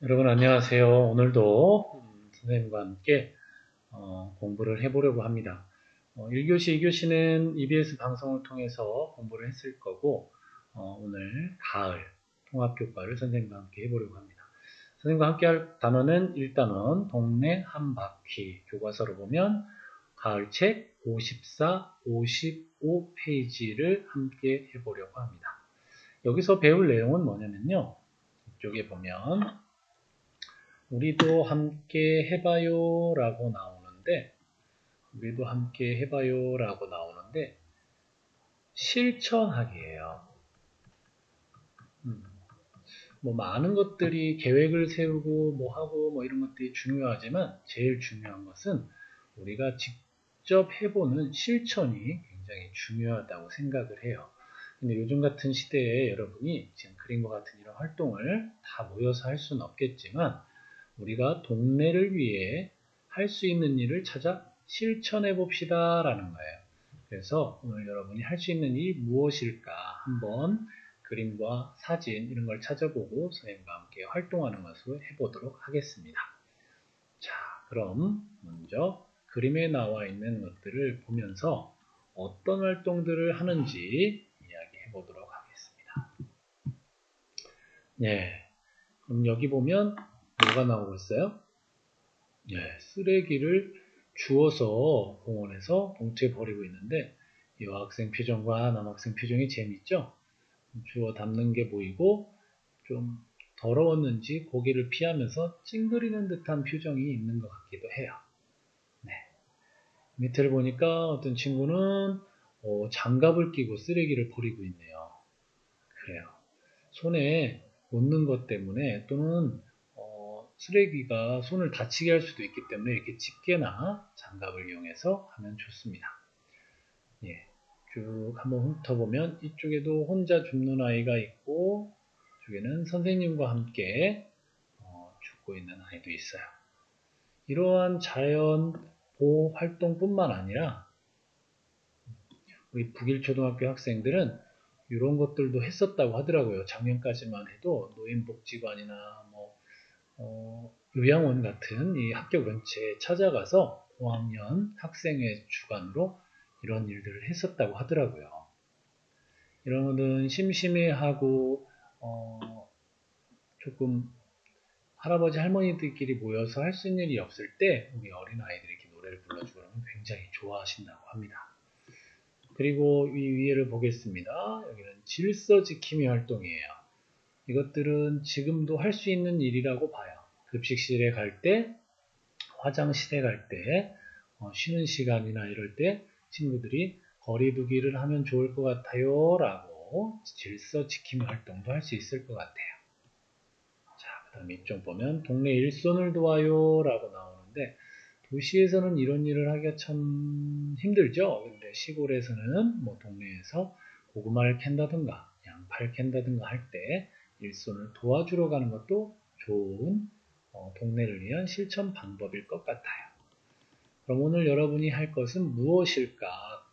여러분 안녕하세요. 오늘도 선생님과 함께 공부를 해보려고 합니다. 1교시, 2교시는 EBS 방송을 통해서 공부를 했을 거고 오늘 가을 통합교과를 선생님과 함께 해보려고 합니다. 선생님과 함께 할 단어는 1단원 동네 한 바퀴 교과서로 보면 가을책 54, 55페이지를 함께 해보려고 합니다. 여기서 배울 내용은 뭐냐면요. 이쪽에 보면 우리도 함께 해봐요 라고 나오는데 실천하기예요. 뭐 많은 것들이 계획을 세우고 뭐 하고 뭐 이런 것들이 중요하지만 제일 중요한 것은 우리가 직접 해보는 실천이 굉장히 중요하다고 생각을 해요. 근데 요즘 같은 시대에 여러분이 지금 그림과 같은 이런 활동을 다 모여서 할 수는 없겠지만 우리가 동네를 위해 할 수 있는 일을 찾아 실천해 봅시다 라는 거예요. 그래서 오늘 여러분이 할 수 있는 일이 무엇일까 한번 그림과 사진 이런 걸 찾아보고 선생님과 함께 활동하는 것으로 해보도록 하겠습니다. 자, 그럼 먼저 그림에 나와 있는 것들을 보면서 어떤 활동들을 하는지 이야기해 보도록 하겠습니다. 네, 그럼 여기 보면 뭐가 나오고 있어요? 네, 쓰레기를 주워서 공원에서 봉투에 버리고 있는데 이 여학생 표정과 남학생 표정이 재밌죠? 주워 담는 게 보이고 좀 더러웠는지 고개를 피하면서 찡그리는 듯한 표정이 있는 것 같기도 해요. 네. 밑을 보니까 어떤 친구는 장갑을 끼고 쓰레기를 버리고 있네요. 그래요. 손에 묻는 것 때문에 또는 쓰레기가 손을 다치게 할 수도 있기 때문에 이렇게 집게나 장갑을 이용해서 하면 좋습니다. 예, 쭉 한번 훑어보면 이쪽에도 혼자 줍는 아이가 있고 이쪽에는 선생님과 함께 줍고 있는 아이도 있어요. 이러한 자연 보호 활동뿐만 아니라 우리 북일초등학교 학생들은 이런 것들도 했었다고 하더라고요. 작년까지만 해도 노인복지관이나 요양원 같은 이 학교 근처에 찾아가서 고학년 학생회 주관으로 이런 일들을 했었다고 하더라고요. 이런 것은 심심해하고 조금 할아버지 할머니들끼리 모여서 할 수 있는 일이 없을 때 우리 어린아이들이 이렇게 노래를 불러주고 그러면 굉장히 좋아하신다고 합니다. 그리고 이 위에를 보겠습니다. 여기는 질서 지킴이 활동이에요. 이것들은 지금도 할 수 있는 일이라고 봐요. 급식실에 갈 때, 화장실에 갈 때, 쉬는 시간이나 이럴 때 친구들이 거리두기를 하면 좋을 것 같아요 라고 질서 지킴이 활동도 할 수 있을 것 같아요. 자, 그 다음에 이쪽 보면 동네 일손을 도와요 라고 나오는데 도시에서는 이런 일을 하기가 참 힘들죠. 근데 시골에서는 뭐 동네에서 고구마를 캔다든가 양파를 캔다든가 할 때 일손을 도와주러 가는 것도 좋은 동네를 위한 실천 방법일 것 같아요. 그럼 오늘 여러분이 할 것은 무엇일까?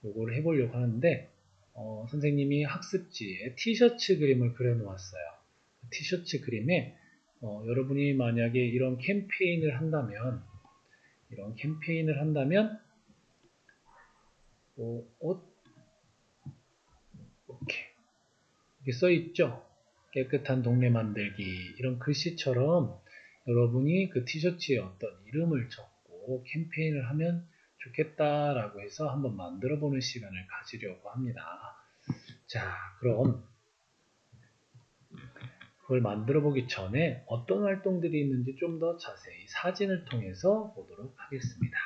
요거를 해보려고 하는데 선생님이 학습지에 티셔츠 그림을 그려 놓았어요. 티셔츠 그림에 여러분이 만약에 이런 캠페인을 한다면 옷 이렇게 써 있죠. 깨끗한 동네 만들기 이런 글씨처럼 여러분이 그 티셔츠에 어떤 이름을 적고 캠페인을 하면 좋겠다라고 해서 한번 만들어 보는 시간을 가지려고 합니다. 자, 그럼 그걸 만들어 보기 전에 어떤 활동들이 있는지 좀 더 자세히 사진을 통해서 보도록 하겠습니다.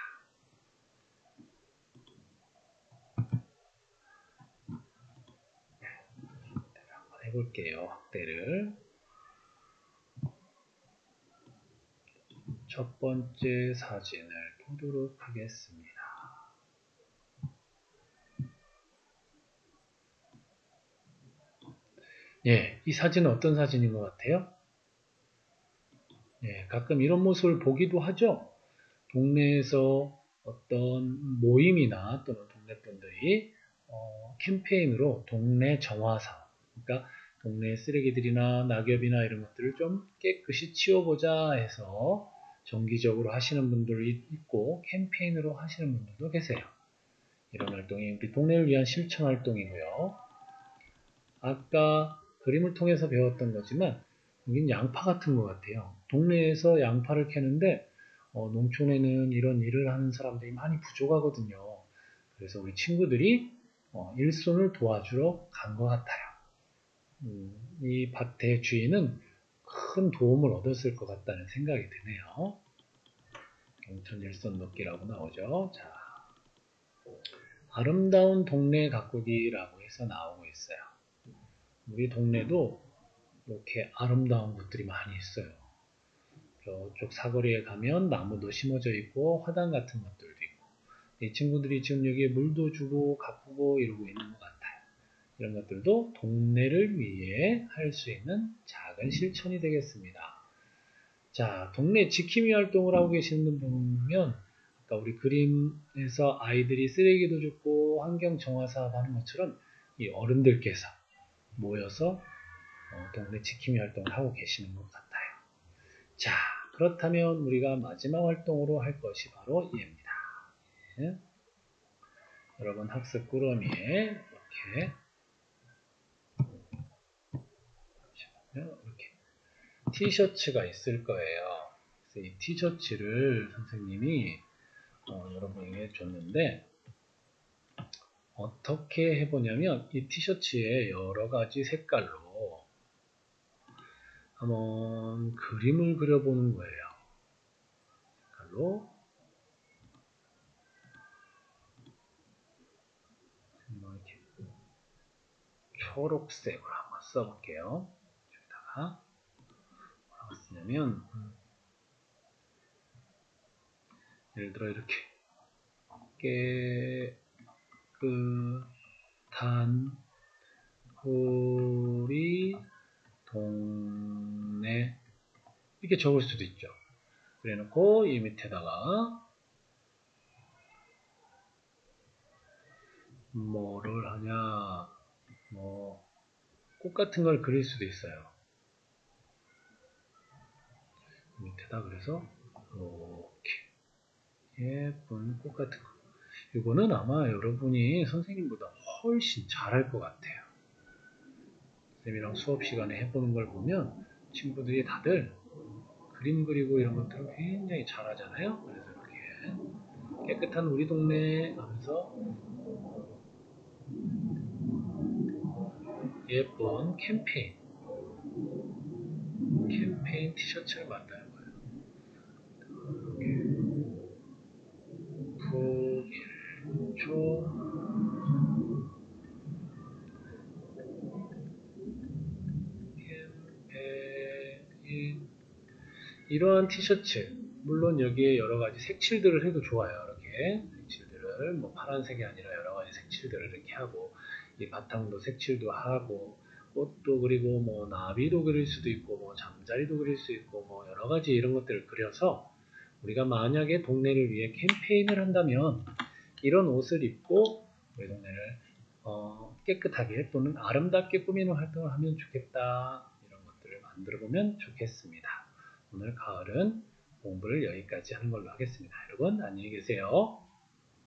한번 해볼게요. 확대를. 첫 번째 사진을 보도록 하겠습니다. 예, 이 사진은 어떤 사진인 것 같아요? 예, 가끔 이런 모습을 보기도 하죠. 동네에서 어떤 모임이나 또는 동네 분들이 캠페인으로 동네 정화사, 그러니까 동네 쓰레기들이나 낙엽이나 이런 것들을 좀 깨끗이 치워보자 해서 정기적으로 하시는 분들이 있고 캠페인으로 하시는 분들도 계세요. 이런 활동이 우리 동네를 위한 실천 활동이고요. 아까 그림을 통해서 배웠던 거지만 여긴 양파 같은 것 같아요. 동네에서 양파를 캐는데 농촌에는 이런 일을 하는 사람들이 많이 부족하거든요. 그래서 우리 친구들이 일손을 도와주러 간 것 같아요. 이 밭의 주인은 큰 도움을 얻었을 것 같다는 생각이 드네요. 경천 일손 돕기라고 나오죠. 자, 아름다운 동네 가꾸기라고 해서 나오고 있어요. 우리 동네도 이렇게 아름다운 곳들이 많이 있어요. 저쪽 사거리에 가면 나무도 심어져 있고 화단 같은 것들도 있고 이 친구들이 지금 여기에 물도 주고 가꾸고 이러고 있는 것 같아요. 이런 것들도 동네를 위해 할 수 있는 작은 실천이 되겠습니다. 자, 동네 지킴이 활동을 하고 계시는 분 보면 아까 우리 그림에서 아이들이 쓰레기도 줍고 환경 정화 사업 하는 것처럼 이 어른들께서 모여서 동네 지킴이 활동을 하고 계시는 것 같아요. 자, 그렇다면 우리가 마지막 활동으로 할 것이 바로 얘입니다. 네? 여러분 학습 꾸러미에 이렇게 티셔츠가 있을 거예요. 그래서 이 티셔츠를 선생님이 여러분에게 줬는데 어떻게 해보냐면 이 티셔츠에 여러 가지 색깔로 한번 그림을 그려보는 거예요. 색깔로 이렇게 초록색으로 한번 써볼게요. 여기다가 뭐라고 쓰냐면 예를 들어 이렇게 깨끗한 우리 동네 이렇게 적을 수도 있죠. 그래 놓고 이 밑에다가 뭐를 하냐 뭐 꽃 같은 걸 그릴 수도 있어요. 밑에다 그래서 이렇게 예쁜 꽃 같은 거 이거는 아마 여러분이 선생님보다 훨씬 잘할 것 같아요. 선생님이랑 수업 시간에 해보는 걸 보면 친구들이 다들 그림 그리고 이런 것들을 굉장히 잘하잖아요. 그래서 이렇게 깨끗한 우리 동네 하면서 예쁜 캠페인 티셔츠를 만드는 거예요. 북일초 캠페인 이러한 티셔츠 물론 여기에 여러가지 색칠들을 해도 좋아요. 이렇게 색칠들을 뭐 파란색이 아니라 여러가지 색칠들을 이렇게 하고 이 바탕도 색칠도 하고 꽃도 그리고 뭐 나비도 그릴 수도 있고 뭐 잠자리도 그릴 수 있고 뭐 여러가지 이런 것들을 그려서 우리가 만약에 동네를 위해 캠페인을 한다면 이런 옷을 입고 우리 동네를 깨끗하게 또는 아름답게 꾸미는 활동을 하면 좋겠다. 이런 것들을 만들어 보면 좋겠습니다. 오늘 가을은 공부를 여기까지 하는 걸로 하겠습니다. 여러분 안녕히 계세요.